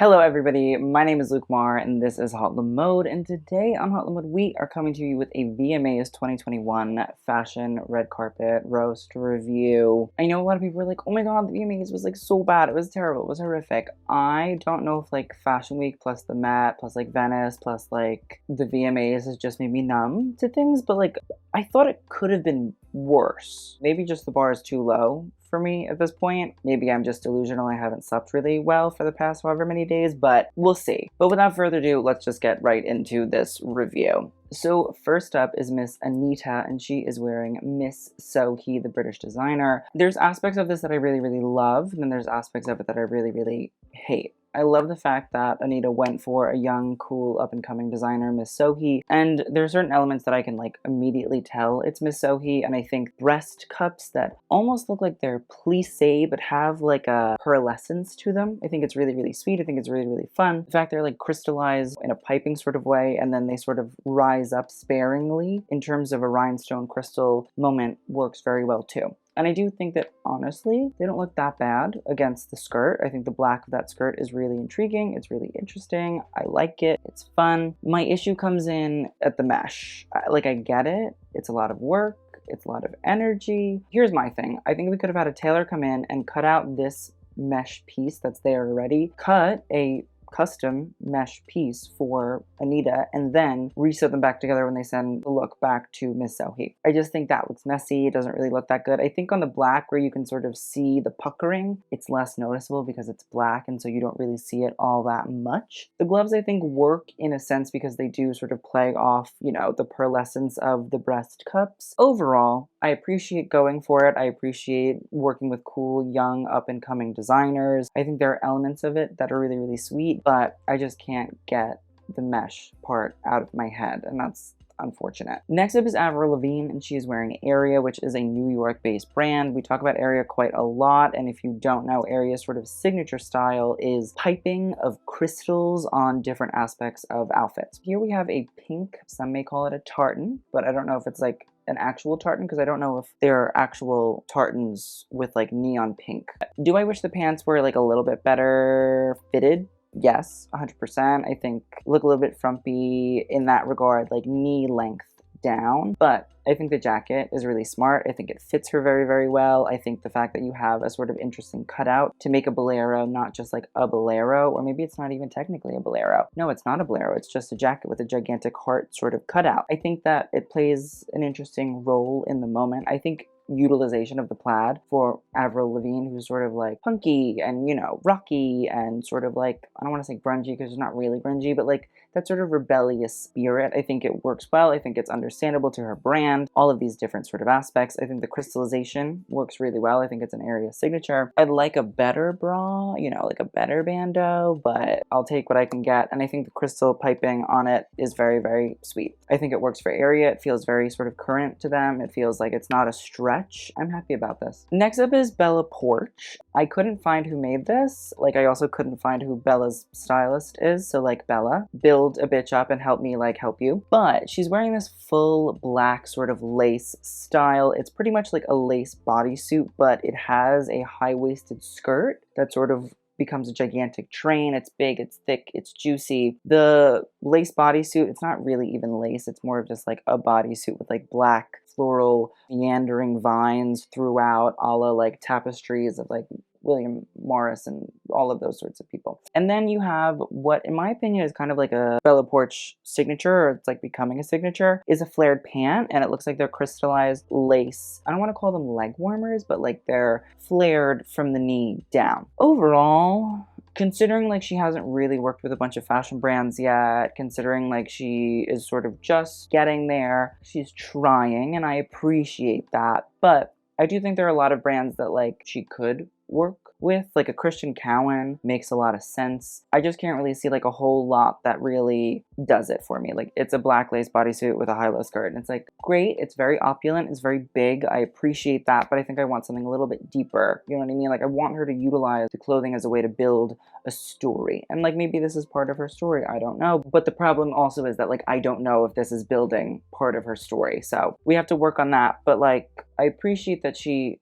Hello everybody, my name is Luke Mar and this is Hot Mode, and today on Hot Mode we are coming to you with a VMAs 2021 fashion red carpet roast review. I know a lot of people are like, oh my god, the VMAs was like so bad, it was terrible, it was horrific. I don't know if like Fashion Week plus the Met plus like Venice plus like the VMAs has just made me numb to things, but like I thought it could have been worse. Maybe just the bar is too low for me at this point. Maybe I'm just delusional. I haven't slept really well for the past however many days, but we'll see. But without further ado, let's just get right into this review. So first up is Miss Anitta, and she is wearing Miss Sohi, the British designer. There's aspects of this that I really love, and then there's aspects of it that I really hate. I love the fact that Anitta went for a young, cool, up-and-coming designer, Miss Sohi, and there are certain elements that I can like immediately tell it's Miss Sohi, and I think breast cups that almost look like they're plissé but have like a pearlescence to them. I think it's really sweet. I think it's really fun. The fact they're like crystallized in a piping sort of way, and then they sort of rise up sparingly in terms of a rhinestone crystal moment works very well too. And I do think that, honestly, they don't look that bad against the skirt. I think the black of that skirt is really intriguing. It's really interesting. I like it. It's fun. My issue comes in at the mesh. I get it. It's a lot of work. It's a lot of energy. Here's my thing. I think we could have had a tailor come in and cut out this mesh piece that's there already. Cut a custom mesh piece for Anitta and then resew them back together when they send the look back to Miss Sohi. I just think that looks messy. It doesn't really look that good. I think on the black where you can sort of see the puckering, it's less noticeable because it's black and so you don't really see it all that much. The gloves I think work in a sense because they do sort of play off, you know, the pearlescence of the breast cups. Overall, I appreciate going for it. I appreciate working with cool, young, up-and-coming designers. I think there are elements of it that are really sweet, but I just can't get the mesh part out of my head, and that's unfortunate. Next up is Avril Lavigne, and she is wearing Area, which is a New York-based brand. We talk about Area quite a lot, and if you don't know, Area's sort of signature style is piping of crystals on different aspects of outfits. Here we have a pink, some may call it a tartan, but I don't know if it's like an actual tartan because I don't know if there are actual tartans with like neon pink. Do I wish the pants were like a little bit better fitted? Yes, 100%. I think look a little bit frumpy in that regard, like knee length down, but I think the jacket is really smart. I think it fits her very well. I think the fact that you have a sort of interesting cutout to make a bolero, not just like a bolero, or maybe it's not even technically a bolero. No, it's not a bolero. It's just a jacket with a gigantic heart sort of cutout. I think that it plays an interesting role in the moment. I think utilization of the plaid for Avril Lavigne, who's sort of like punky and, you know, rocky and sort of like, I don't want to say grungy because it's not really grungy, but like that sort of rebellious spirit. I think it works well. I think it's understandable to her brand. All of these different sort of aspects. I think the crystallization works really well. I think it's an Area signature. I'd like a better bra, you know, like a better bandeau, but I'll take what I can get. And I think the crystal piping on it is very sweet. I think it works for Area. It feels very sort of current to them. It feels like it's not a stretch. I'm happy about this. Next up is Bella Poarch. I couldn't find who made this. Like I also couldn't find who Bella's stylist is. So like Bella, build a bitch up and help me like help you. But she's wearing this full black sort of lace style. It's pretty much like a lace bodysuit, but it has a high-waisted skirt that sort of becomes a gigantic train. It's big, it's thick, it's juicy. The lace bodysuit, it's not really even lace. It's more of just like a bodysuit with like black floral meandering vines throughout, a la like tapestries of like William Morris and all of those sorts of people. And then you have what, in my opinion, is kind of like a Bella Poarch signature, or it's like becoming a signature, is a flared pant, and it looks like they're crystallized lace. I don't want to call them leg warmers, but like they're flared from the knee down. Overall, considering like she hasn't really worked with a bunch of fashion brands yet, considering like she is sort of just getting there, she's trying, and I appreciate that. But I do think there are a lot of brands that like she could work with, like a Christian Cowan makes a lot of sense. I just can't really see like a whole lot that really does it for me. Like it's a black lace bodysuit with a high-low skirt, and it's like great, it's very opulent, it's very big, I appreciate that, but I think I want something a little bit deeper, you know what I mean? Like I want her to utilize the clothing as a way to build a story, and like maybe this is part of her story, I don't know. But the problem also is that like I don't know if this is building part of her story, so we have to work on that. But like I appreciate that she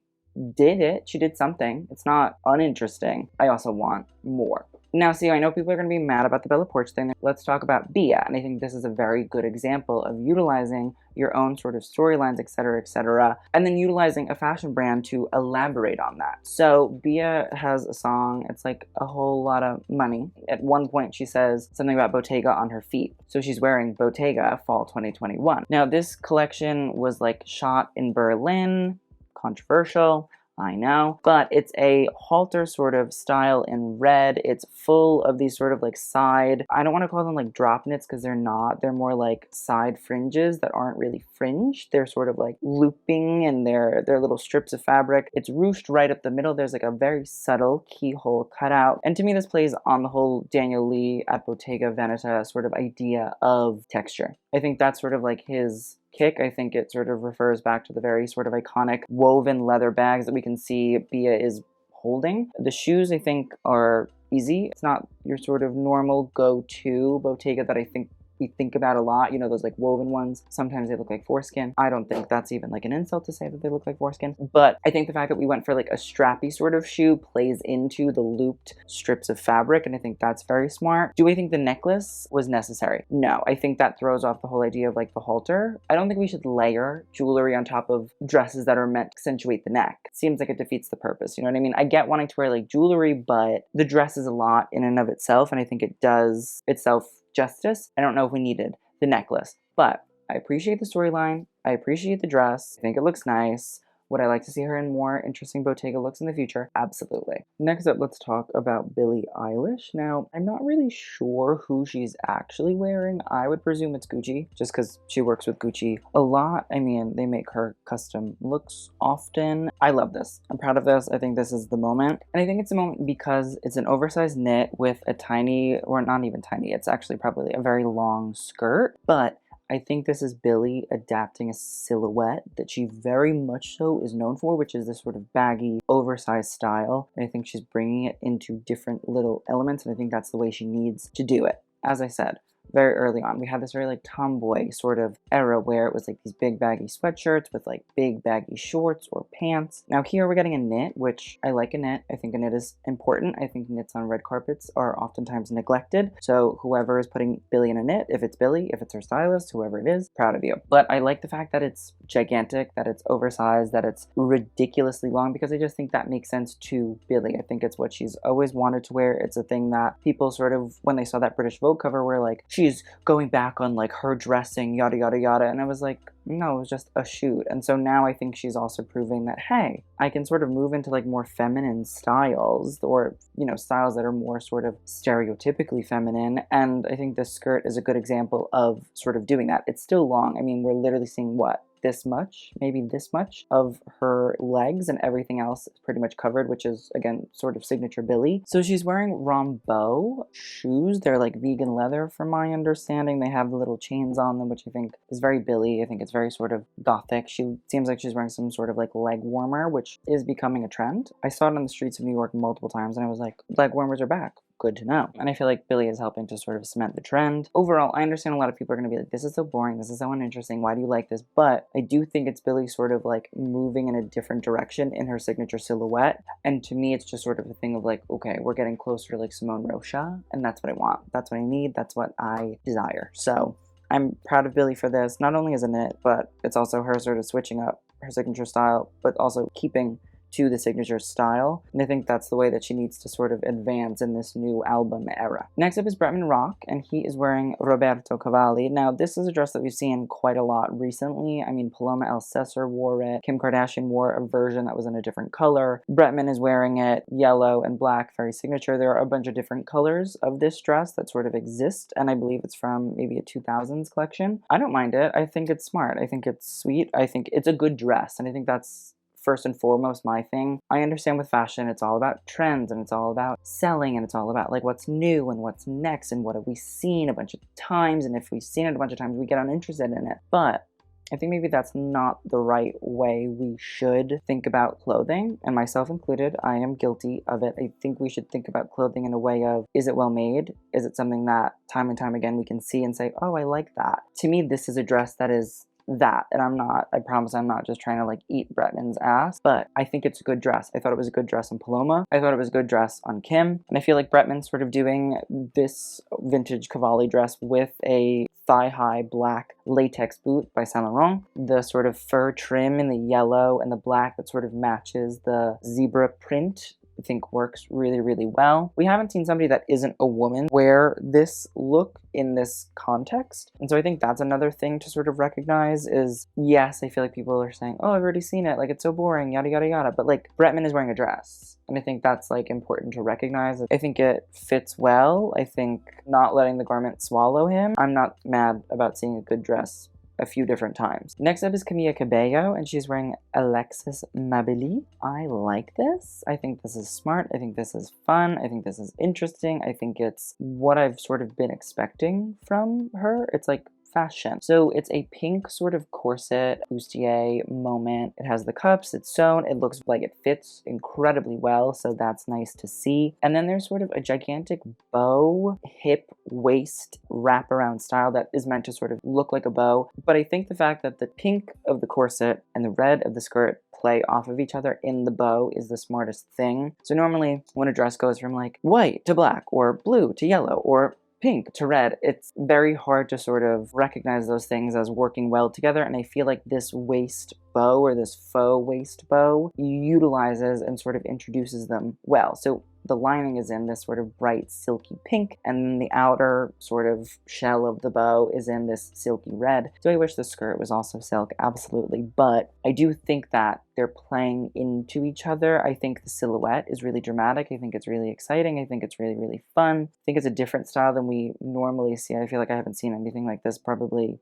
did it. She did something. It's not uninteresting. I also want more. Now, see, I know people are going to be mad about the Bella Poarch thing. Let's talk about Bia, and I think this is a very good example of utilizing your own sort of storylines, etc., and then utilizing a fashion brand to elaborate on that. So Bia has a song, it's like a whole lot of money. At one point she says something about Bottega on her feet. So she's wearing Bottega fall 2021. Now this collection was like shot in Berlin, controversial, I know, but it's a halter sort of style in red. It's full of these sort of like side, I don't want to call them like drop knits because they're not. They're more like side fringes that aren't really fringed. They're sort of like looping and they're little strips of fabric. It's ruched right up the middle. There's like a very subtle keyhole cutout. And to me, this plays on the whole Daniel Lee at Bottega Veneta sort of idea of texture. I think that's sort of like his kick. I think it sort of refers back to the very sort of iconic woven leather bags that we can see Bia is holding. The shoes, I think, are easy. It's not your sort of normal go-to Bottega that I think we think about a lot, you know, those like woven ones. Sometimes they look like foreskin. I don't think that's even like an insult to say that they look like foreskin, but I think the fact that we went for like a strappy sort of shoe plays into the looped strips of fabric, and I think that's very smart. Do I think the necklace was necessary? No, I think that throws off the whole idea of like the halter. I don't think we should layer jewelry on top of dresses that are meant to accentuate the neck. It seems like it defeats the purpose, you know what I mean? I get wanting to wear like jewelry, but the dress is a lot in and of itself, and I think it does itself justice. I don't know if we needed the necklace, but I appreciate the storyline. I appreciate the dress. I think it looks nice. Would I like to see her in more interesting Bottega looks in the future? Absolutely. Next up, let's talk about Billie Eilish. Now, I'm not really sure who she's actually wearing. I would presume it's Gucci, just because she works with Gucci a lot. I mean, they make her custom looks often. I love this. I'm proud of this. I think this is the moment. And I think it's a moment because it's an oversized knit with a tiny, or not even tiny, it's actually probably a very long skirt, but I think this is Billie adapting a silhouette that she very much so is known for, which is this sort of baggy, oversized style. And I think she's bringing it into different little elements, and I think that's the way she needs to do it. As I said, very early on, we had this very like tomboy sort of era where it was like these big baggy sweatshirts with like big baggy shorts or pants. Now here we're getting a knit, which I like a knit. I think a knit is important. I think knits on red carpets are oftentimes neglected. So whoever is putting Billie in a knit, if it's Billie, if it's her stylist, whoever it is, proud of you. But I like the fact that it's gigantic, that it's oversized, that it's ridiculously long, because I just think that makes sense to Billie. I think it's what she's always wanted to wear. It's a thing that people sort of, when they saw that British Vogue cover, were like, she's going back on like her dressing, yada yada yada, and I was like, no, it was just a shoot. And so now I think she's also proving that, hey, I can sort of move into like more feminine styles, or, you know, styles that are more sort of stereotypically feminine, and I think this skirt is a good example of sort of doing that. It's still long. I mean, we're literally seeing what, this much, maybe this much of her legs, and everything else is pretty much covered, which is, again, sort of signature Billie. So she's wearing Rambo shoes. They're like vegan leather from my understanding. They have the little chains on them, which I think is very Billie. I think it's very sort of gothic. She seems like she's wearing some sort of like leg warmer, which is becoming a trend. I saw it on the streets of New York multiple times, and I was like, leg warmers are back. Good to know. And I feel like Billie is helping to sort of cement the trend. Overall, I understand a lot of people are going to be like, this is so boring, this is so uninteresting, why do you like this? But I do think it's Billie sort of like moving in a different direction in her signature silhouette. And to me, it's just sort of a thing of like, okay, we're getting closer to like Simone Rocha, and that's what I want. That's what I need. That's what I desire. So I'm proud of Billie for this, not only as a knit, but it's also her sort of switching up her signature style, but also keeping to the signature style, and I think that's the way that she needs to sort of advance in this new album era. Next up is Bretman Rock, and he is wearing Roberto Cavalli. Now, this is a dress that we've seen quite a lot recently. I mean, Paloma El Cesar wore it, Kim Kardashian wore a version that was in a different color, Bretman is wearing it, yellow and black, very signature. There are a bunch of different colors of this dress that sort of exist, and I believe it's from maybe a 2000s collection. I don't mind it. I think it's smart. I think it's sweet. I think it's a good dress, and I think that's first and foremost my thing. I understand with fashion, it's all about trends, and it's all about selling, and it's all about like what's new and what's next and what have we seen a bunch of times, and if we've seen it a bunch of times, we get uninterested in it. But I think maybe that's not the right way we should think about clothing, and myself included, I am guilty of it. I think we should think about clothing in a way of, is it well made? Is it something that time and time again we can see and say, oh, I like that? To me, this is a dress that is that. And I promise I'm not just trying to like eat Bretman's ass, but I think it's a good dress. I thought it was a good dress on Paloma. I thought it was a good dress on Kim. And I feel like Bretman's sort of doing this vintage Cavalli dress with a thigh-high black latex boot by Saint Laurent. The sort of fur trim in the yellow and the black that sort of matches the zebra print, I think works really, really well. We haven't seen somebody that isn't a woman wear this look in this context. And so I think that's another thing to sort of recognize is, yes, I feel like people are saying, oh, I've already seen it, like it's so boring, yada, yada, yada. But like Bretman is wearing a dress. And I think that's like important to recognize. I think it fits well. I think not letting the garment swallow him. I'm not mad about seeing a good dress a few different times. Next up is Camila Cabello, and she's wearing Alexis Mabili. I like this. I think this is smart. I think this is fun. I think this is interesting. I think it's what I've sort of been expecting from her. It's like fashion. So it's a pink sort of corset bustier moment. It has the cups, it's sewn, it looks like it fits incredibly well, so that's nice to see. And then there's sort of a gigantic bow, hip, waist, wraparound style that is meant to sort of look like a bow. But I think the fact that the pink of the corset and the red of the skirt play off of each other in the bow is the smartest thing. So normally when a dress goes from like white to black or blue to yellow or pink to red, it's very hard to sort of recognize those things as working well together, and I feel like this waist bow or this faux waist bow utilizes and sort of introduces them well. So the lining is in this sort of bright silky pink, and then the outer sort of shell of the bow is in this silky red. So I wish the skirt was also silk, absolutely, but I do think that they're playing into each other. I think the silhouette is really dramatic. I think it's really exciting. I think it's really, really fun. I think it's a different style than we normally see. I feel like I haven't seen anything like this probably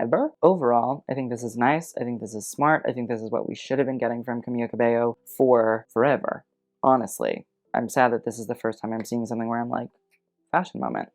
ever. Overall, I think this is nice. I think this is smart. I think this is what we should have been getting from Camila Cabello for forever, honestly. I'm sad that this is the first time I'm seeing something where I'm like, fashion moment.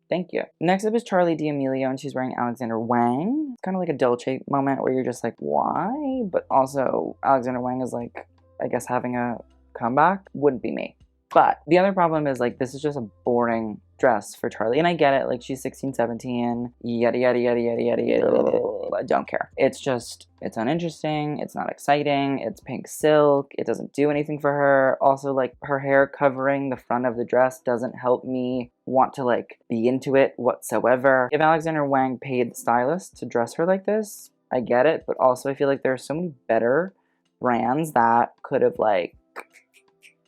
Thank you. Next up is Charli D'Amelio, and she's wearing Alexander Wang. It's kind of like a Dolce moment where you're just like, why? But also, Alexander Wang is like, I guess having a comeback wouldn't be me. But the other problem is like, this is just a boring dress for Charli. And I get it, like she's 16, 17, yada, yada, yada, yada, yada, yada. I don't care. It's just, it's uninteresting. It's not exciting. It's pink silk. It doesn't do anything for her. Also, like her hair covering the front of the dress doesn't help me want to like be into it whatsoever. If Alexander Wang paid the stylist to dress her like this, I get it. But also I feel like there are so many better brands that could have like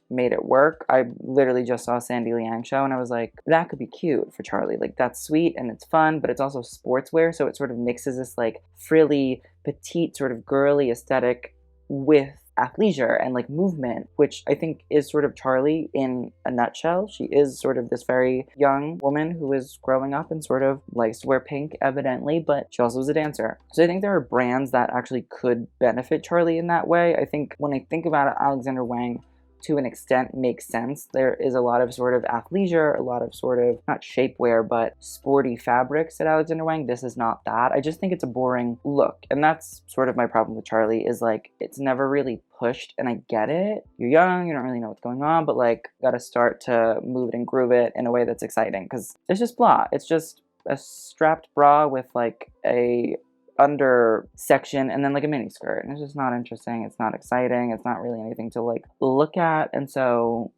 made it work. I literally just saw a Sandy Liang show and I was like, that could be cute for Charli. Like that's sweet and it's fun, but it's also sportswear, so it sort of mixes this like frilly, petite, sort of girly aesthetic with athleisure and like movement, which I think is sort of Charli in a nutshell. She is sort of this very young woman who is growing up and sort of likes to wear pink, evidently, but she also is a dancer. So I think there are brands that actually could benefit Charli in that way. I think when I think about it, Alexander Wang to an extent makes sense. There is a lot of sort of athleisure, a lot of sort of, not shapewear, but sporty fabrics at Alexander Wang. This is not that. I just think it's a boring look. And that's sort of my problem with Charli, is like, it's never really pushed, and I get it. You're young, you don't really know what's going on, but like, gotta start to move it and groove it in a way that's exciting, because it's just blah. It's just a strapped bra with like a under section and then like a mini skirt, and it's just not interesting. It's not exciting. It's not really anything to like look at, and so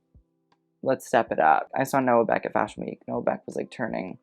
let's step it up. I saw Noah Beck at Fashion Week. Noah Beck was like turning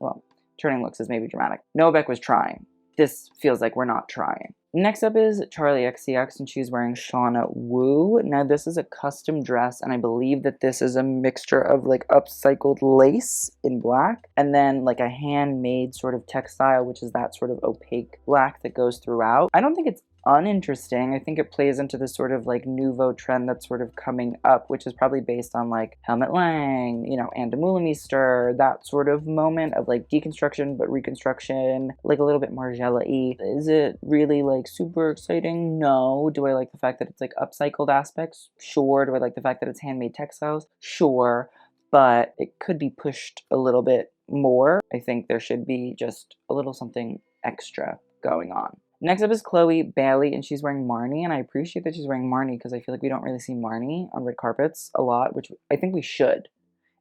looks is maybe dramatic. Noah Beck was trying. This feels like we're not trying. Next up is Charli XCX, and she's wearing Shawna Wu. Now this is a custom dress, and I believe that this is a mixture of like upcycled lace in black and then like a handmade sort of textile, which is that sort of opaque black that goes throughout. I don't think it's uninteresting. I think it plays into this sort of like nouveau trend that's sort of coming up, which is probably based on like Helmut Lang, you know, and Moulimeister, that sort of moment of like deconstruction but reconstruction, like a little bit Margiela-y. Is it really like super exciting? No. Do I like the fact that it's like upcycled aspects? Sure. Do I like the fact that it's handmade textiles? Sure. But it could be pushed a little bit more. I think there should be just a little something extra going on. Next up is Chloe Bailey, and she's wearing Marni, and I appreciate that she's wearing Marni because I feel like we don't really see Marni on red carpets a lot, which I think we should.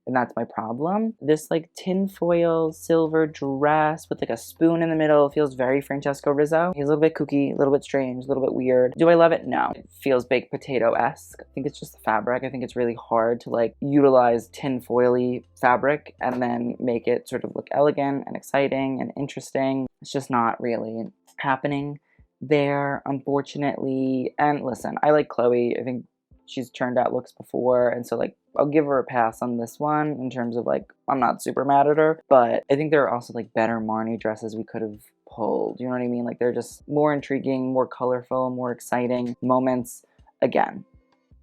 and that's my problem. This like tinfoil silver dress with like a spoon in the middle feels very Francesco Rizzo. He's a little bit kooky, a little bit strange, a little bit weird. Do I love it? No. It feels baked potato-esque. I think it's just the fabric. I think it's really hard to like utilize tinfoily fabric and then make it sort of look elegant and exciting and interesting. It's just not really happening there, unfortunately. And listen, I like Chloe. I think she's turned out looks before, and so like I'll give her a pass on this one in terms of like I'm not super mad at her, but I think there are also like better Marnie dresses we could have pulled. You know what I mean? Like they're just more intriguing, more colorful, more exciting moments. Again,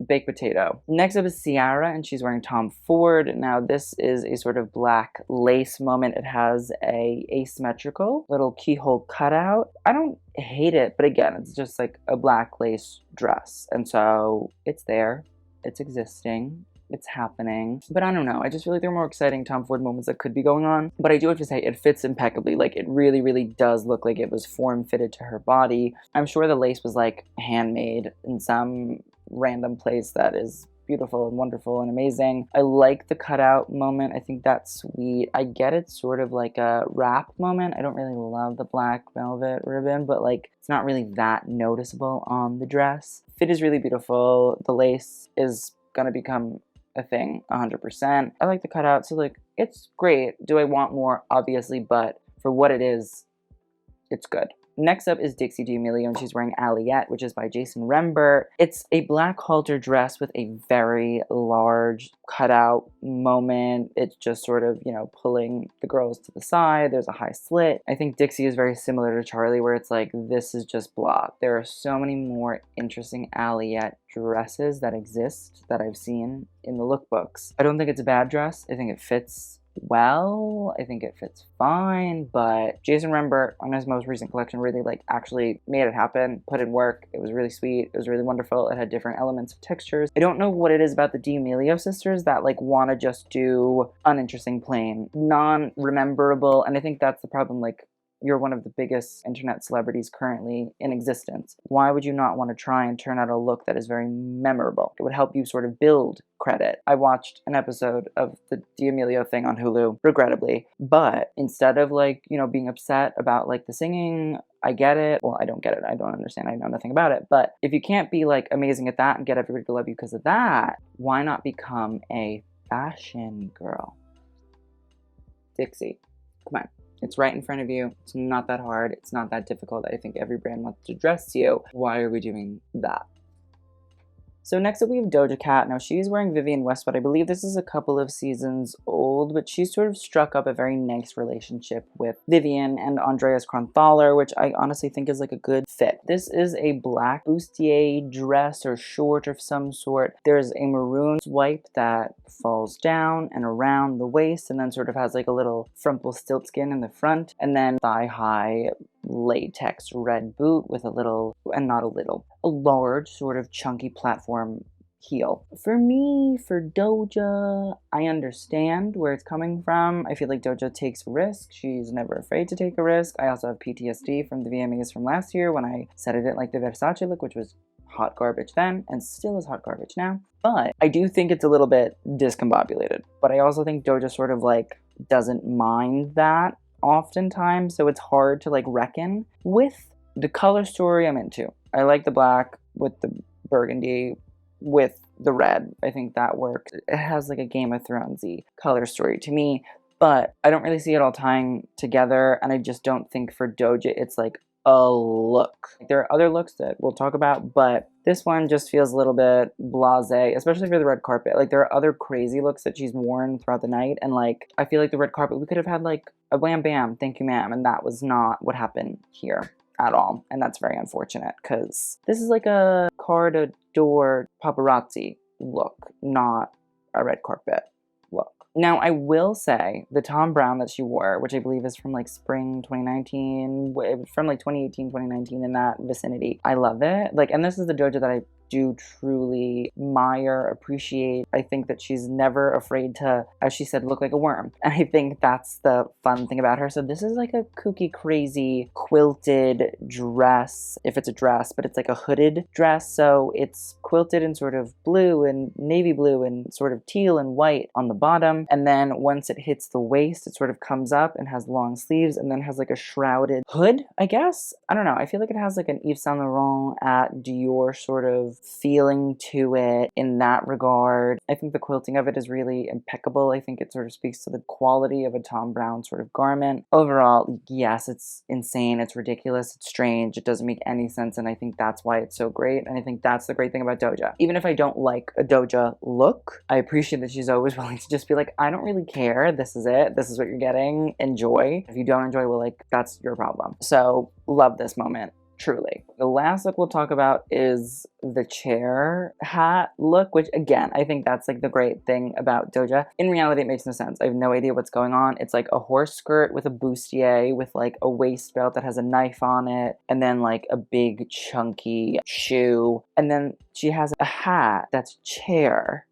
baked potato. Next up is Ciara, and she's wearing Tom Ford. Now this is a sort of black lace moment. It has a asymmetrical little keyhole cutout. I don't hate it, but again, it's just like a black lace dress, and so it's there, it's existing, it's happening. But I don't know, I just feel like there are more exciting Tom Ford moments that could be going on. But I do have to say, it fits impeccably. Like it really, really does look like it was form fitted to her body. I'm sure the lace was like handmade in some random place that is beautiful and wonderful and amazing. I like the cutout moment. I think that's sweet. I get it's sort of like a wrap moment. I don't really love the black velvet ribbon, but like it's not really that noticeable on the dress. Fit is really beautiful. The lace is gonna become a thing 100%. I like the cutout, so like it's great. Do I want more? Obviously, but for what it is, it's good. Next up is Dixie D'Amelio, and she's wearing Aliette, which is by Jason Rembert. It's a black halter dress with a very large cutout moment. It's just sort of, you know, pulling the girls to the side. There's a high slit. I think Dixie is very similar to Charli, where it's like, this is just blah. There are so many more interesting Aliette dresses that exist that I've seen in the lookbooks. I don't think it's a bad dress. I think it fits well. I think it fits fine, but Jason Rembert on his most recent collection really like actually made it happen, put in work. It was really sweet. It was really wonderful. It had different elements of textures. I don't know what it is about the D'Amelio sisters that like want to just do uninteresting, plain, non-rememberable, and I think that's the problem. Like, you're one of the biggest internet celebrities currently in existence. Why would you not want to try and turn out a look that is very memorable? It would help you sort of build credit. I watched an episode of the D'Amelio thing on Hulu, regrettably, but instead of like, you know, being upset about like the singing, I get it. Well, I don't get it. I don't understand. I know nothing about it. But if you can't be like amazing at that and get everybody to love you because of that, why not become a fashion girl? Dixie, come on. It's right in front of you. It's not that hard. It's not that difficult. I think every brand wants to dress you. Why are we doing that? So next up we have Doja Cat. Now she's wearing Vivienne Westwood. I believe this is a couple of seasons old, but she sort of struck up a very nice relationship with Vivienne and Andreas Kronthaler, which I honestly think is like a good fit. This is a black bustier dress or short of some sort. There's a maroon swipe that falls down and around the waist and then sort of has like a little frumple stiltskin in the front, and then thigh-high latex red boot with a little, and not a little, a large sort of chunky platform heel. For me, for Doja, I understand where it's coming from. I feel like Doja takes risks. She's never afraid to take a risk. I also have PTSD from the VMAs from last year when I said I didn't like the Versace look, which was hot garbage then and still is hot garbage now. But I do think it's a little bit discombobulated. But I also think Doja sort of like doesn't mind that oftentimes, so it's hard to like reckon with. The color story I'm into. I like the black with the burgundy with the red. I think that works. It has like a Game of Thrones-y color story to me, but I don't really see it all tying together, and I just don't think for Doja it's like a look. There are other looks that we'll talk about, but this one just feels a little bit blasé, especially for the red carpet. Like, there are other crazy looks that she's worn throughout the night, and like I feel like the red carpet, we could have had like a wham bam, thank you ma'am, and that was not what happened here at all, and that's very unfortunate because this is like a car to door paparazzi look, not a red carpet look. Now, I will say the Tom Brown that she wore, which I believe is from like spring 2019, from like 2018, 2019, in that vicinity. I love it. Like, and this is the Doja that I do truly admire, appreciate. I think that she's never afraid to, as she said, look like a worm. And I think that's the fun thing about her. So this is like a kooky, crazy quilted dress, if it's a dress, but it's like a hooded dress. So it's quilted in sort of blue and navy blue and sort of teal and white on the bottom. And then once it hits the waist, it sort of comes up and has long sleeves and then has like a shrouded hood, I guess. I don't know. I feel like it has like an Yves Saint Laurent at Dior sort of feeling to it in that regard. I think the quilting of it is really impeccable. I think it sort of speaks to the quality of a Tom Brown sort of garment. Overall, yes, it's insane. It's ridiculous. It's strange. It doesn't make any sense. And I think that's why it's so great. And I think that's the great thing about Doja. Even if I don't like a Doja look, I appreciate that she's always willing to just be like, I don't really care. This is it. This is what you're getting. Enjoy. If you don't enjoy, well, like, that's your problem. So love this moment. Truly. The last look we'll talk about is the chair hat look, which again, I think that's like the great thing about Doja. In reality, it makes no sense. I have no idea what's going on. It's like a horse skirt with a bustier with like a waist belt that has a knife on it and then like a big chunky shoe. And then she has a hat that's chair.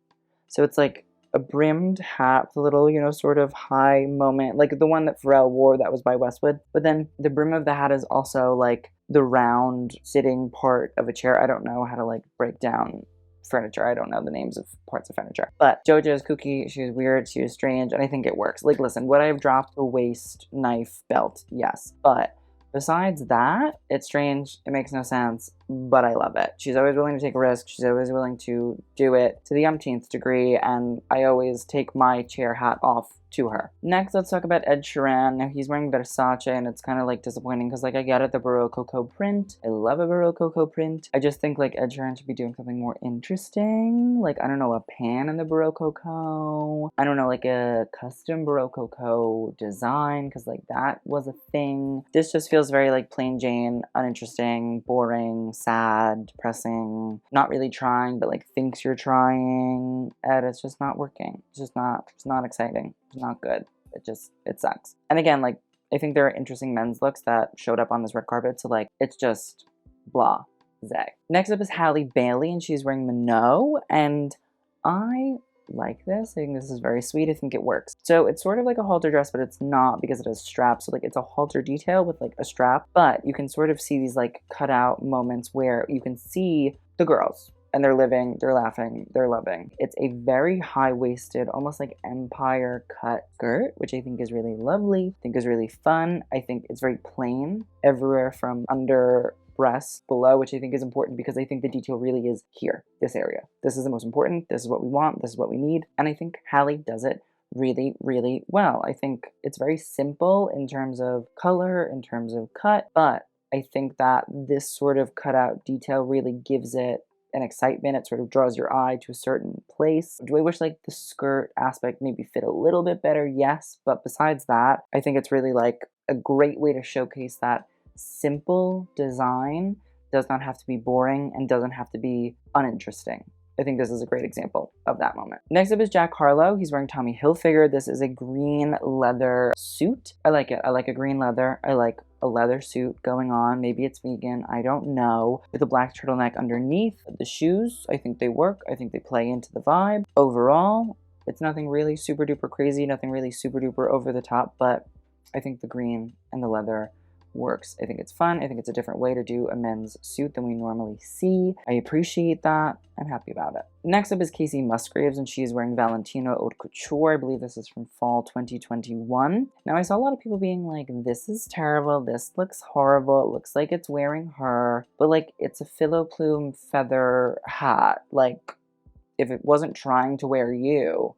So it's like a brimmed hat, the little, you know, sort of high moment, like the one that Pharrell wore that was by Westwood. But then the brim of the hat is also like the round sitting part of a chair. I don't know how to like break down furniture. I don't know the names of parts of furniture. But Doja is kooky, she is weird, she is strange, and I think it works. Like, listen, would I have dropped the waist knife belt? Yes. But besides that, it's strange, it makes no sense, but I love it. She's always willing to take a risk, she's always willing to do it to the umpteenth degree, and I always take my chair hat off to her. Next, let's talk about Ed Sheeran. Now, he's wearing Versace, and it's kind of like disappointing because, like, I get it, the Baroque Coco print. I love a Baroque Coco print. I just think, like, Ed Sheeran should be doing something more interesting. Like, I don't know, a pan in the Baroque Coco. I don't know, like a custom Baroque Coco design, because, like, that was a thing. This just feels very, like, plain Jane, uninteresting, boring, sad, depressing, not really trying, but, like, thinks you're trying, and it's just not working. It's not exciting. It's not good. It sucks. And again, like, I think there are interesting men's looks that showed up on this red carpet, so, like, it's just blah, zag. Next up is Halle Bailey, and she's wearing Minot, and I like this. I think this is very sweet. I think it works. So it's sort of like a halter dress, but it's not because it has straps. So, like, it's a halter detail with, like, a strap, but you can sort of see these, like, cut out moments where you can see the girls. And they're living, they're laughing, they're loving. It's a very high-waisted, almost like empire cut skirt, which I think is really lovely, I think is really fun. I think it's very plain everywhere from under breast below, which I think is important because I think the detail really is here, this area. This is the most important, this is what we want, this is what we need. And I think Halle does it really, really well. I think it's very simple in terms of color, in terms of cut, but I think that this sort of cutout detail really gives it an excitement. It sort of draws your eye to a certain place. Do I wish like the skirt aspect maybe fit a little bit better? Yes, but besides that, I think it's really like a great way to showcase that simple design does not have to be boring and doesn't have to be uninteresting. I think this is a great example of that moment. Next up is Jack Harlow. He's wearing Tommy Hilfiger. This is a green leather suit. I like it. I like a green leather. I like a leather suit going on. Maybe it's vegan. I don't know. With a black turtleneck underneath. The shoes, I think they work. I think they play into the vibe. Overall, it's nothing really super duper crazy. Nothing really super duper over the top. But I think the green and the leather works. I think it's fun. I think it's a different way to do a men's suit than we normally see. I appreciate that. I'm happy about it. Next up is Kacey Musgraves, and she's wearing Valentino Haute Couture. I believe this is from fall 2021. Now, I saw a lot of people being like, this is terrible. This looks horrible. It looks like it's wearing her. But, like, it's a filo plume feather hat. Like, if it wasn't trying to wear you,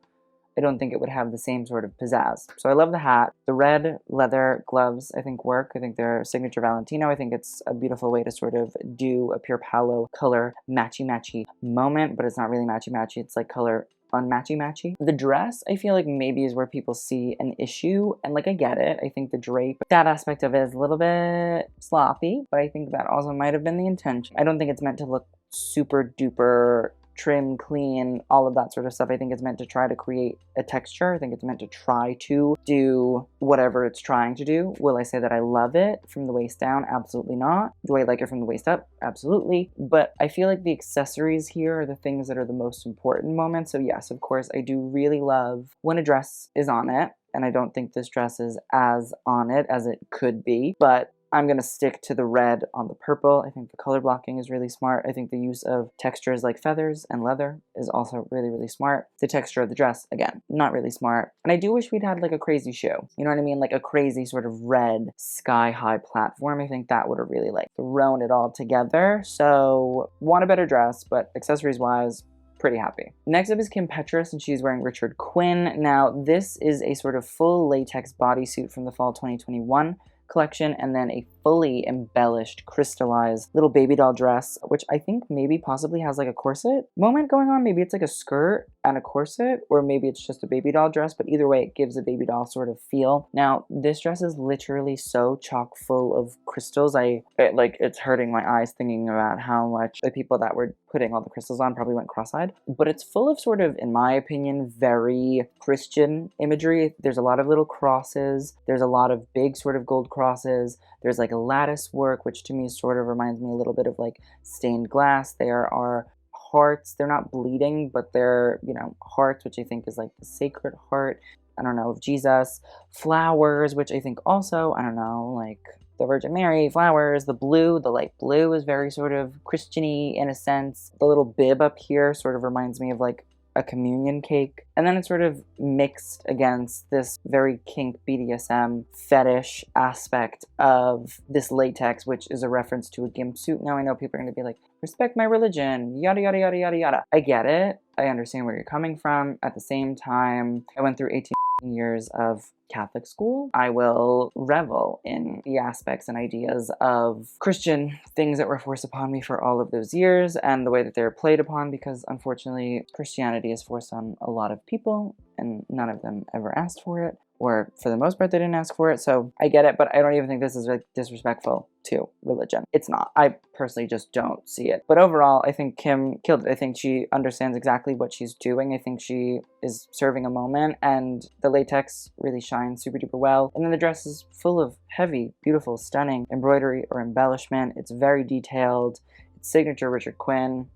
I don't think it would have the same sort of pizzazz. So I love the hat. The red leather gloves, I think, work. I think they're signature Valentino. I think it's a beautiful way to sort of do a pure palo color matchy-matchy moment, but it's not really matchy-matchy. It's like color unmatchy-matchy. The dress, I feel like maybe is where people see an issue, and like I get it. I think the drape, that aspect of it is a little bit sloppy, but I think that also might have been the intention. I don't think it's meant to look super duper trim, clean, all of that sort of stuff. I think it's meant to try to create a texture. I think it's meant to try to do whatever it's trying to do. Will I say that I love it from the waist down? Absolutely not. Do I like it from the waist up? Absolutely. But I feel like the accessories here are the things that are the most important moments. So yes, of course, I do really love when a dress is on it. And I don't think this dress is as on it as it could be, but I'm going to stick to the red on the purple. I think the color blocking is really smart. I think the use of textures like feathers and leather is also really, really smart. The texture of the dress, again, not really smart. And I do wish we'd had like a crazy shoe. You know what I mean? Like a crazy sort of red sky-high platform. I think that would have really like thrown it all together. So want a better dress, but accessories-wise, pretty happy. Next up is Kim Petras, and she's wearing Richard Quinn. Now, this is a sort of full latex bodysuit from the fall 2021 collection, and then a fully embellished, crystallized little baby doll dress, which I think maybe possibly has like a corset moment going on. Maybe it's like a skirt and a corset, or maybe it's just a baby doll dress, but either way, it gives a baby doll sort of feel. Now, this dress is literally so chock full of crystals. It's hurting my eyes thinking about how much the people that were putting all the crystals on probably went cross-eyed. But it's full of sort of, in my opinion, very Christian imagery. There's a lot of little crosses. There's a lot of big sort of gold crosses. There's like a lattice work, which to me sort of reminds me a little bit of like stained glass. There are hearts. They're not bleeding, but they're, you know, hearts, which I think is like the sacred heart, I don't know, of Jesus. Flowers, which I think also, I don't know, like the Virgin Mary, flowers. The blue, the light blue is very sort of Christian-y in a sense. The little bib up here sort of reminds me of like a communion cake. And then it's sort of mixed against this very kink BDSM fetish aspect of this latex, which is a reference to a gimp suit. Now I know people are going to be like, respect my religion, yada, yada, yada, yada, yada. I get it. I understand where you're coming from. At the same time, I went through 18 years of Catholic school. I will revel in the aspects and ideas of Christian things that were forced upon me for all of those years and the way that they're played upon, because unfortunately Christianity is forced on a lot of people and none of them ever asked for it, or for the most part they didn't ask for it. So I get it, but I don't even think this is like disrespectful to religion. It's not. I personally just don't see it. But overall, I think Kim killed it. I think she understands exactly what she's doing. I think she is serving a moment, and the latex really shines super duper well. And then the dress is full of heavy, beautiful, stunning embroidery or embellishment. It's very detailed. It's signature Richard Quinn.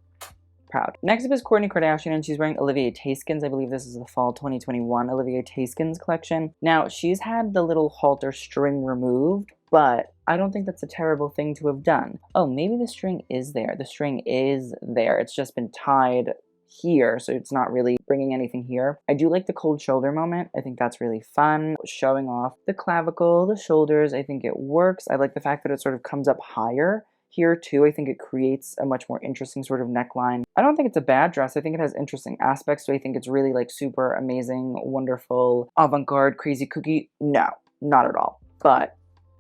Proud. Next up is Kourtney Kardashian, and she's wearing Olivia Taskins. I believe this is the fall 2021 Olivia Taskins collection. Now, she's had the little halter string removed, but I don't think that's a terrible thing to have done. Oh, maybe the string is there. The string is there. It's just been tied here, so it's not really bringing anything here. I do like the cold shoulder moment. I think that's really fun. Showing off the clavicle, the shoulders, I think it works. I like the fact that it sort of comes up higher here too. I think it creates a much more interesting sort of neckline. I don't think it's a bad dress. I think it has interesting aspects. So I think it's really like super amazing, wonderful, avant-garde, crazy kooky. No, not at all. But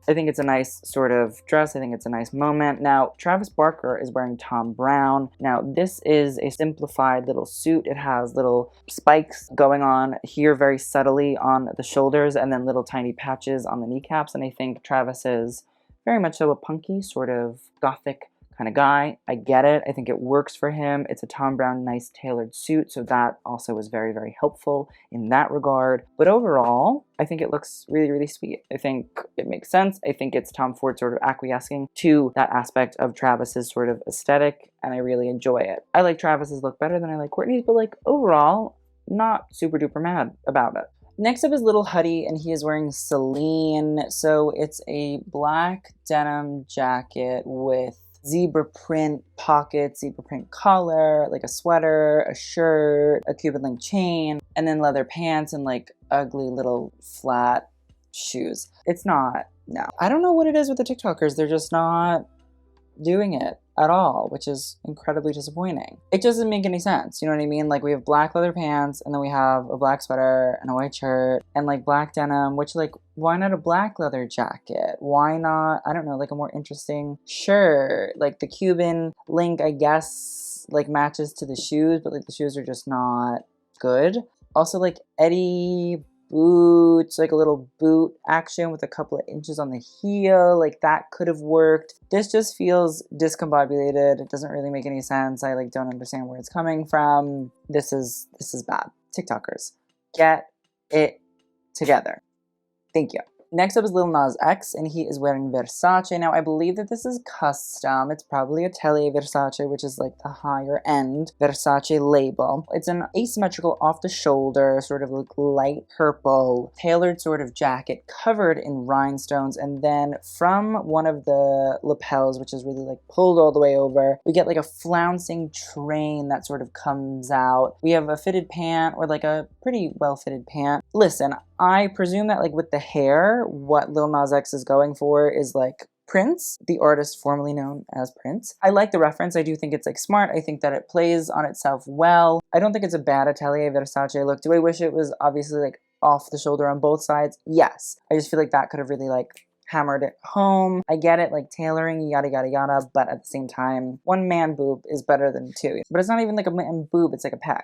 I think it's a nice sort of dress. I think it's a nice moment. Now, Travis Barker is wearing Tom Brown. Now, this is a simplified little suit. It has little spikes going on here very subtly on the shoulders and then little tiny patches on the kneecaps. And I think Travis is very much so a punky, sort of gothic kind of guy. I get it. I think it works for him. It's a Tom Brown nice tailored suit, so that also is very, very helpful in that regard. But overall, I think it looks really, really sweet. I think it makes sense. I think it's Tom Ford sort of acquiescing to that aspect of Travis's sort of aesthetic, and I really enjoy it. I like Travis's look better than I like Kourtney's, but like overall, not super duper mad about it. Next up is Lil Huddy, and he is wearing Celine. So it's a black denim jacket with zebra print pockets, zebra print collar, like a sweater, a shirt, a Cuban link chain, and then leather pants and like ugly little flat shoes. It's not, no. I don't know what it is with the TikTokers. They're just not doing it at all, which is incredibly disappointing. It doesn't make any sense, you know what I mean? Like, we have black leather pants, and then we have a black sweater and a white shirt and like black denim, which like, why not a black leather jacket? Why not, I don't know, like a more interesting shirt? Like the Cuban link, I guess, like matches to the shoes, but like the shoes are just not good. Also, like Eddie boots, like a little boot action with a couple of inches on the heel. Like that could have worked. This just feels discombobulated. It doesn't really make any sense. I like don't understand where it's coming from. This is bad. TikTokers, get it together. Thank you. Next up is Lil Nas X, and he is wearing Versace. Now, I believe that this is custom. It's probably Atelier Versace, which is like the higher end Versace label. It's an asymmetrical off-the-shoulder, sort of like light purple, tailored sort of jacket covered in rhinestones. And then from one of the lapels, which is really like pulled all the way over, we get like a flouncing train that sort of comes out. We have a fitted pant, or like a pretty well-fitted pant. Listen, I presume that like with the hair, what Lil Nas X is going for is like Prince, the artist formerly known as Prince. I like the reference. I do think it's like smart. I think that it plays on itself well. I don't think it's a bad Atelier Versace look. Do I wish it was obviously like off the shoulder on both sides? Yes. I just feel like that could have really like hammered it home. I get it, like tailoring, yada yada yada, but at the same time, one man boob is better than two. But it's not even like a man boob, it's like a pec.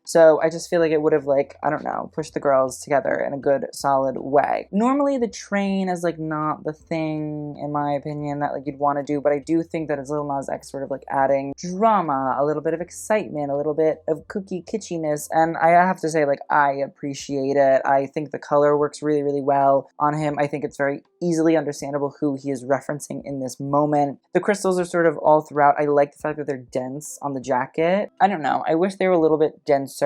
So I just feel like it would have like, I don't know, pushed the girls together in a good, solid way. Normally the train is like not the thing, in my opinion, that like you'd want to do, but I do think that it's Lil Nas X sort of like adding drama, a little bit of excitement, a little bit of cookie kitschiness, and I have to say like I appreciate it. I think the color works really, really well on him. I think it's very easily understandable who he is referencing in this moment. The crystals are sort of all throughout. I like the fact that they're dense on the jacket. I don't know. I wish they were a little bit denser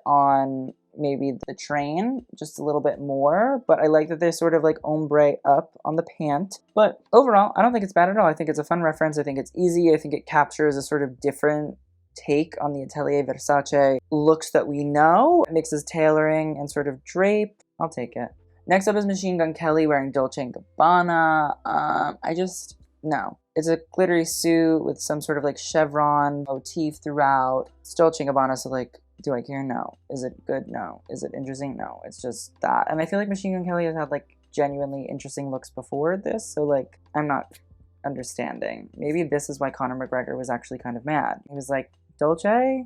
on maybe the train, just a little bit more, but I like that they're sort of like ombre up on the pant. But overall, I don't think it's bad at all. I think it's a fun reference. I think it's easy. I think it captures a sort of different take on the Atelier Versace looks that we know. It mixes tailoring and sort of drape. I'll take it. Next up is Machine Gun Kelly wearing Dolce & Gabbana. No. It's a glittery suit with some sort of like chevron motif throughout. It's Dolce & Gabbana, so like, do I care? No. Is it good? No. Is it interesting? No. It's just that. And I feel like Machine Gun Kelly has had like genuinely interesting looks before this, so like, I'm not understanding. Maybe this is why Conor McGregor was actually kind of mad. He was like, Dolce?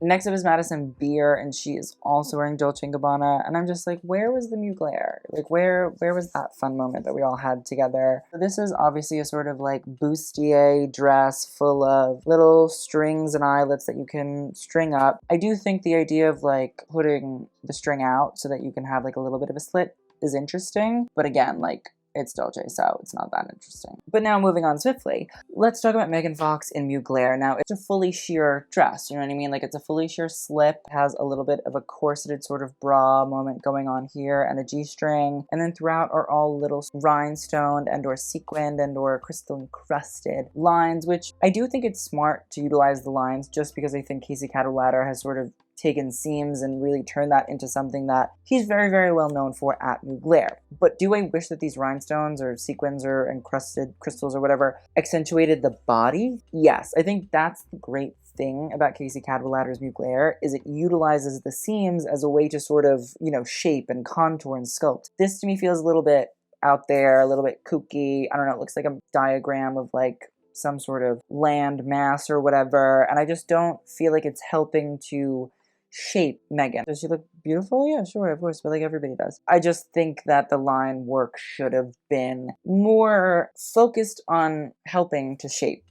Next up is Madison Beer, and she is also wearing Dolce & Gabbana, and I'm just like, where was the Mugler? Like, where was that fun moment that we all had together? So this is obviously a sort of like bustier dress full of little strings and eyelets that you can string up. I do think the idea of like putting the string out so that you can have like a little bit of a slit is interesting, but again, like, it's Dolce, so it's not that interesting. But now moving on swiftly, let's talk about Megan Fox in Mugler. Now, it's a fully sheer dress, you know what I mean? Like, it's a fully sheer slip, has a little bit of a corseted sort of bra moment going on here, and a G-string, and then throughout are all little rhinestoned and or sequined and or crystal encrusted lines, which I do think it's smart to utilize the lines just because I think Kacey Cadwallader has sort of taken seams and really turned that into something that he's very, very well known for at Mugler. But do I wish that these rhinestones or sequins or encrusted crystals or whatever accentuated the body? Yes, I think that's the great thing about Kacey Cadwallader's Mugler is it utilizes the seams as a way to sort of, you know, shape and contour and sculpt. This to me feels a little bit out there, a little bit kooky. I don't know, it looks like a diagram of like some sort of land mass or whatever, and I just don't feel like it's helping to shape Megan. Does she look beautiful? Yeah, sure, of course, but like everybody does. I just think that the line work should have been more focused on helping to shape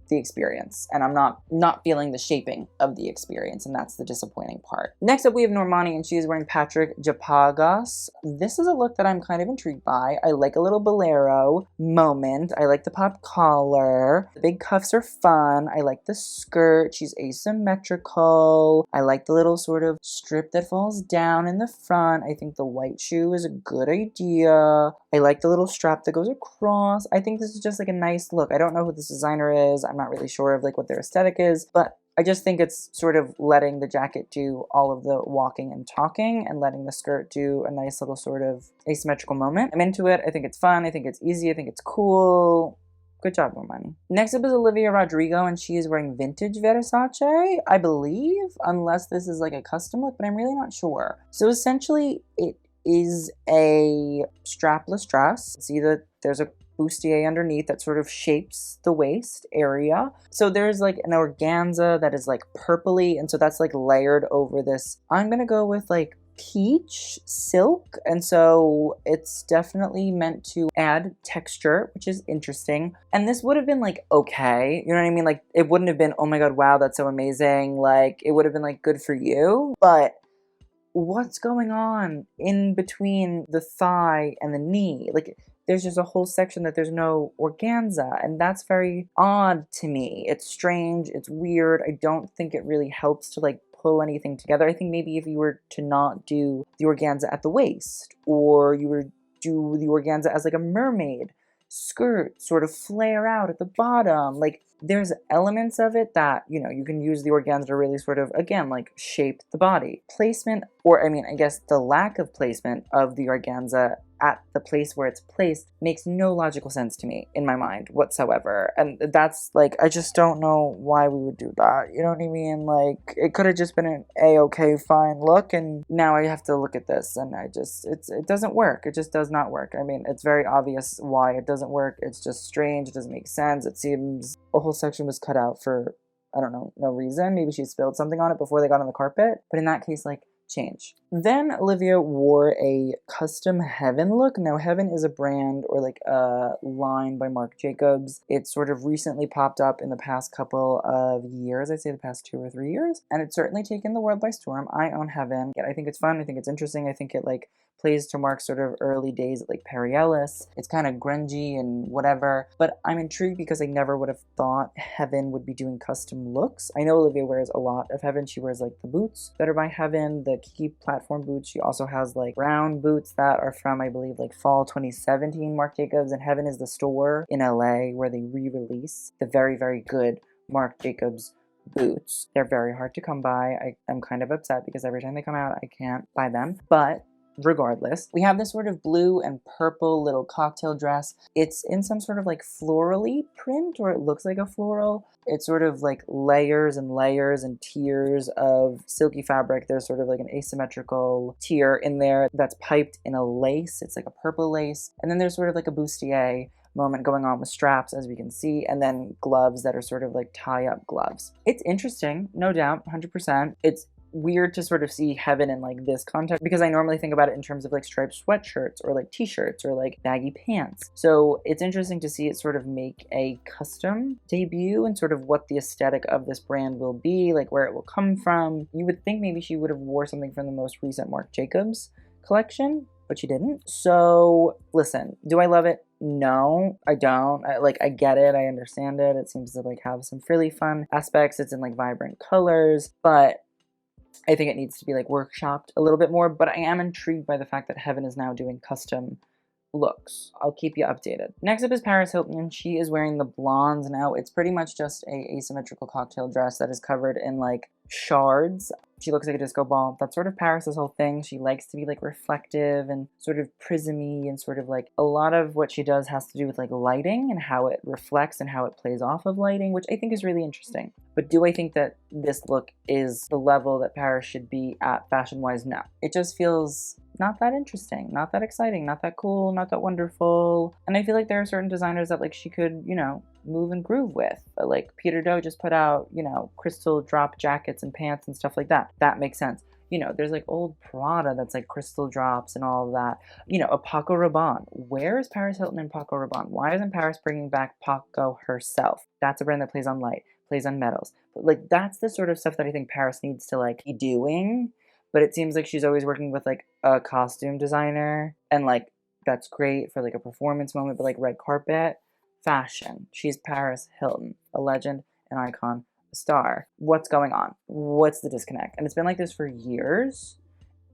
the experience, and I'm not feeling the shaping of the experience, and that's the disappointing part. Next up, we have Normani, and she is wearing Patrick Japagos. This is a look that I'm kind of intrigued by. I like a little bolero moment. I like the pop collar. The big cuffs are fun. I like the skirt. She's asymmetrical. I like the little sort of strip that falls down in the front. I think the white shoe is a good idea. I like the little strap that goes across. I think this is just like a nice look. I don't know who this designer is. I'm not really sure of like what their aesthetic is, but I just think it's sort of letting the jacket do all of the walking and talking and letting the skirt do a nice little sort of asymmetrical moment. I'm into it. I think it's fun. I think it's easy. I think it's cool. Good job, Normani. Next up is Olivia Rodrigo, and she is wearing vintage Versace, I believe, unless this is like a custom look, but I'm really not sure. So essentially, it is a strapless dress. See that there's a bustier underneath that sort of shapes the waist area. So there's like an organza that is like purpley, and so that's like layered over this. I'm gonna go with like peach silk, and so it's definitely meant to add texture, which is interesting. And this would have been like okay, you know what I mean? Like it wouldn't have been, oh my god, wow, that's so amazing. Like it would have been like good for you, but what's going on in between the thigh and the knee? Like there's just a whole section that there's no organza, and that's very odd to me. It's strange, it's weird. I don't think it really helps to like pull anything together. I think maybe if you were to not do the organza at the waist, or you were do the organza as like a mermaid skirt, sort of flare out at the bottom, like there's elements of it that, you know, you can use the organza to really sort of, again, like shape the body. Placement, or I mean, I guess the lack of placement of the organza at the place where it's placed makes no logical sense to me in my mind whatsoever. And that's like, I just don't know why we would do that. You know what I mean? Like, it could have just been an a-okay, fine look, and now I have to look at this, and it doesn't work. It just does not work. I mean, it's very obvious why it doesn't work. It's just strange. It doesn't make sense. It seems a whole section was cut out for, I don't know, no reason. Maybe she spilled something on it before they got on the carpet. But in that case, like, change. Then Olivia wore a custom Heaven look. Now, Heaven is a brand or like a line by Marc Jacobs. It's sort of recently popped up in the past couple of years. I'd say the past 2 or 3 years. And it's certainly taken the world by storm. I own Heaven. I think it's fun. I think it's interesting. I think it like plays to Marc's sort of early days at like Perry Ellis. It's kind of grungy and whatever, but I'm intrigued because I never would have thought Heaven would be doing custom looks. I know Olivia wears a lot of Heaven. She wears like the boots that are by Heaven, the Kiki platform boots. She also has like brown boots that are from, I believe, like fall 2017 Marc Jacobs, and Heaven is the store in LA where they re-release the very, very good Marc Jacobs boots. They're very hard to come by. I'm kind of upset because every time they come out, I can't buy them, but regardless, we have this sort of blue and purple little cocktail dress. It's in some sort of like florally print, or it looks like a floral. It's sort of like layers and layers and tiers of silky fabric. There's sort of like an asymmetrical tier in there that's piped in a lace. It's like a purple lace. And then there's sort of like a bustier moment going on with straps, as we can see, and then gloves that are sort of like tie-up gloves. It's interesting, no doubt, 100%. It's weird to sort of see Heaven in like this context because I normally think about it in terms of like striped sweatshirts or like t-shirts or like baggy pants. So it's interesting to see it sort of make a custom debut and sort of what the aesthetic of this brand will be, like where it will come from. You would think maybe she would have wore something from the most recent Marc Jacobs collection, but she didn't. So listen, do I love it? No, I don't. I get it. I understand it. It seems to like have some really fun aspects. It's in like vibrant colors, but I think it needs to be like workshopped a little bit more, but I am intrigued by the fact that Heaven is now doing custom looks. I'll keep you updated. Next up is Paris Hilton, and she is wearing the blondes now. It's pretty much just a asymmetrical cocktail dress that is covered in like shards. She looks like a disco ball. That's sort of Paris's whole thing. She likes to be like reflective and sort of prismy, and sort of like a lot of what she does has to do with like lighting and how it reflects and how it plays off of lighting, which I think is really interesting. But do I think that this look is the level that Paris should be at fashion-wise? No. It just feels not that interesting, not that exciting, not that cool, not that wonderful. And I feel like there are certain designers that like she could, you know, move and groove with. Like Peter Do just put out, you know, crystal drop jackets and pants and stuff like that. That makes sense. You know, there's like old Prada that's like crystal drops and all of that. You know, a Paco Rabanne. Where is Paris Hilton and Paco Rabanne? Why isn't Paris bringing back Paco herself? That's a brand that plays on light, plays on metals. But like that's the sort of stuff that I think Paris needs to like be doing. But it seems like she's always working with like a costume designer, and like that's great for like a performance moment, but like red carpet, fashion. She's Paris Hilton, a legend, an icon, a star. What's going on? What's the disconnect? And it's been like this for years,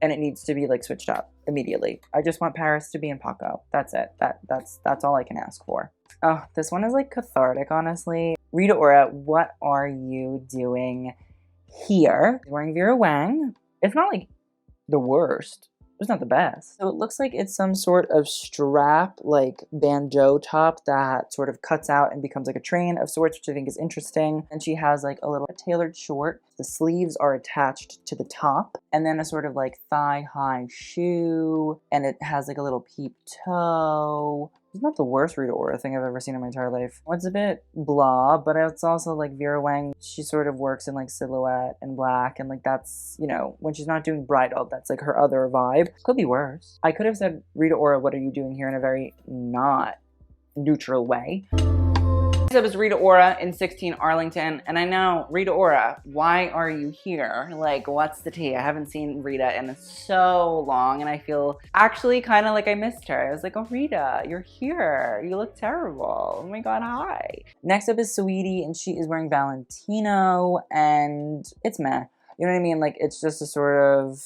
and it needs to be like switched up immediately. I just want Paris to be in Paco. That's it. That's all I can ask for. Oh, this one is like cathartic, honestly. Rita Ora, what are you doing here? She's wearing Vera Wang. It's not like the worst. It's not the best. So it looks like it's some sort of strap, like bandeau top that sort of cuts out and becomes like a train of sorts, which I think is interesting. And she has like a little tailored short. The sleeves are attached to the top, and then a sort of like thigh-high shoe, and it has like a little peep toe. It's not the worst Rita Ora thing I've ever seen in my entire life. It's a bit blah, but it's also like Vera Wang, she sort of works in like silhouette and black, and like that's, you know, when she's not doing bridal, that's like her other vibe. Could be worse. I could have said, Rita Ora, what are you doing here, in a very not neutral way. Next up is Rita Ora in 16 Arlington, and I know, Rita Ora, why are you here? Like, what's the tea? I haven't seen Rita in so long, and I feel actually kind of like I missed her. I was like, oh, Rita, you're here. You look terrible. Oh my God, hi. Next up is Saweetie, and she is wearing Valentino, and it's meh. You know what I mean? Like, it's just a sort of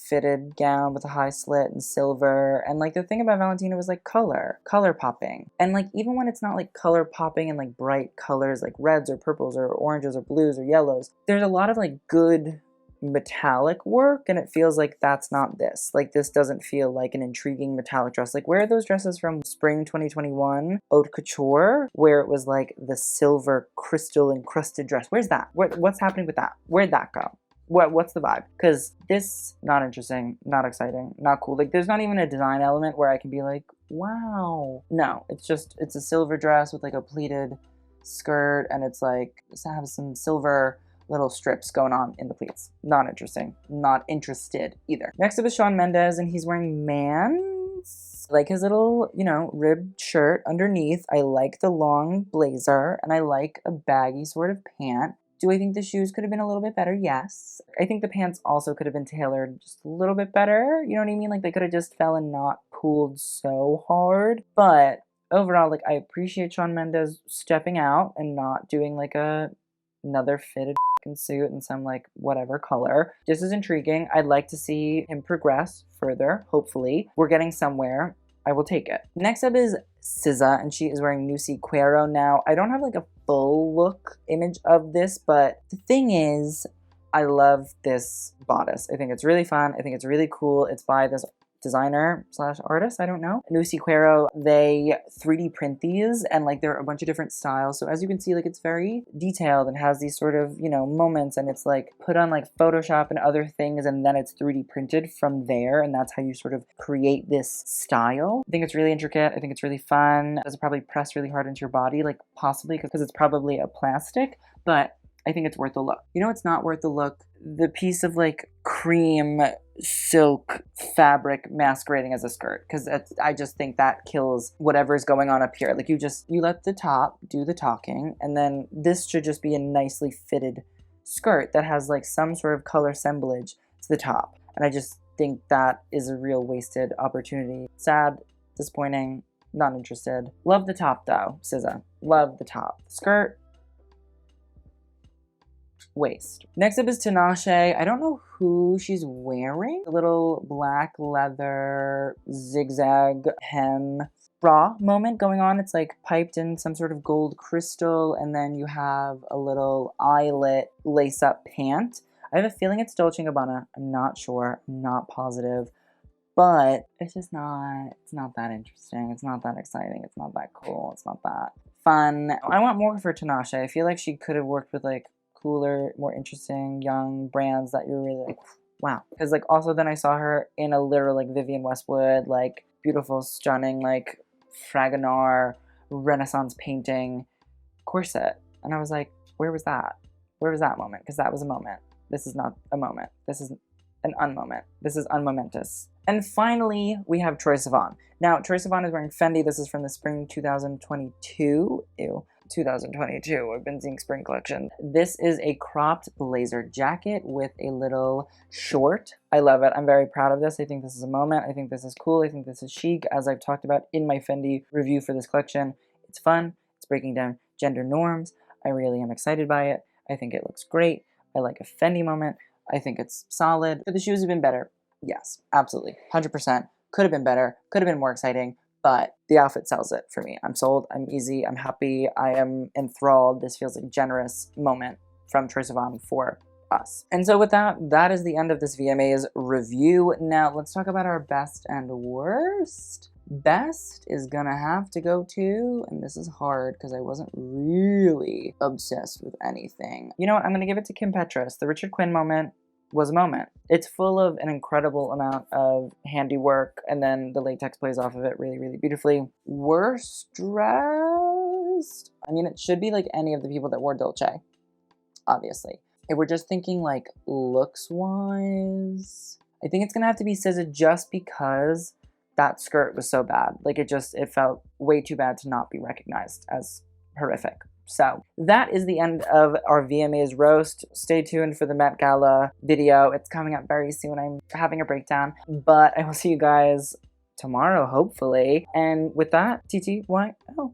fitted gown with a high slit and silver, and like the thing about Valentino was like color popping, and like even when it's not like color popping and like bright colors like reds or purples or oranges or blues or yellows, there's a lot of like good metallic work, and it feels like that's not this. Like, this doesn't feel like an intriguing metallic dress. Like, where are those dresses from spring 2021 haute couture, where it was like the silver crystal encrusted dress? Where's that? What's happening with that? Where'd that go? What's the vibe? Because this, not interesting, not exciting, not cool. Like, there's not even a design element where I can be like, wow. No, it's just, it's a silver dress with like a pleated skirt, and it's like, it has some silver little strips going on in the pleats. Not interesting. Not interested either. Next up is Shawn Mendes, and he's wearing Mans. I like his little, you know, ribbed shirt underneath. I like the long blazer, and I like a baggy sort of pant. Do I think the shoes could have been a little bit better? Yes. I think the pants also could have been tailored just a little bit better. You know what I mean? Like, they could have just fell and not pulled so hard. But overall, like, I appreciate Shawn Mendes stepping out and not doing like another fitted suit in some like whatever color. This is intriguing. I'd like to see him progress further. Hopefully. We're getting somewhere. I will take it. Next up is SZA, and she is wearing Nusi Cuero. Now, I don't have like a full look image of this, but the thing is, I love this bodice. I think it's really fun. I think it's really cool. It's by this designer slash artist, I don't know, Nusi Cuero. They 3D print these, and like there are a bunch of different styles. So as you can see, like it's very detailed and has these sort of, you know, moments, and it's like put on like Photoshop and other things, and then it's 3D printed from there, and that's how you sort of create this style. I think it's really intricate. I think it's really fun. Does it probably press really hard into your body? Like possibly, because it's probably a plastic, but I think it's worth a look. You know what's not worth a look? The piece of like cream silk fabric masquerading as a skirt, because I just think that kills whatever's going on up here. Like you let the top do the talking, and then this should just be a nicely fitted skirt that has like some sort of color assemblage to the top, and I just think that is a real wasted opportunity. Sad, disappointing, not interested. Love the top though, SZA. Love the top. Skirt, waist. Next up is Tinashe. I don't know who she's wearing. A little black leather zigzag hem bra moment going on. It's like piped in some sort of gold crystal, and then you have a little eyelet lace-up pant. I have a feeling it's Dolce & Gabbana. I'm not sure. I'm not positive. But it's just not, it's not that interesting. It's not that exciting. It's not that cool. It's not that fun. I want more for Tinashe. I feel like she could have worked with like cooler, more interesting young brands that you're really like, wow. Because like also then I saw her in a literal like Vivienne Westwood, like beautiful, stunning, like Fragonard Renaissance painting corset. And I was like, where was that? Where was that moment? Because that was a moment. This is not a moment. This is an unmoment. This is unmomentous. And finally, we have Troye Sivan. Now, Troye Sivan is wearing Fendi. This is from the spring 2022. Ew. 2022. I've been seeing spring collection. This is a cropped blazer jacket with a little short. I love it. I'm very proud of this. I think this is a moment. I think this is cool. I think this is chic, as I've talked about in my Fendi review for this collection. It's fun. It's breaking down gender norms. I really am excited by it. I think it looks great. I like a Fendi moment. I think it's solid. Could the shoes have been better? Yes, absolutely. 100%. Could have been better. Could have been more exciting. But the outfit sells it for me. I'm sold. I'm easy. I'm happy. I am enthralled. This feels like a generous moment from Troye Sivan for us. And so with that, that is the end of this VMAs review. Now let's talk about our best and worst. Best is gonna have to go to, and this is hard because I wasn't really obsessed with anything. You know what? I'm gonna give it to Kim Petras. The Richard Quinn moment was a moment. It's full of an incredible amount of handiwork, and then the latex plays off of it really, really beautifully. We're stressed. I mean, it should be like any of the people that wore Dolce, obviously. If we're just thinking like looks-wise, I think it's gonna have to be SZA just because that skirt was so bad. Like it felt way too bad to not be recognized as horrific. So that is the end of our VMAs roast. Stay tuned for the Met Gala video. It's coming up very soon. I'm having a breakdown, but I will see you guys tomorrow, hopefully. And with that, TTYL.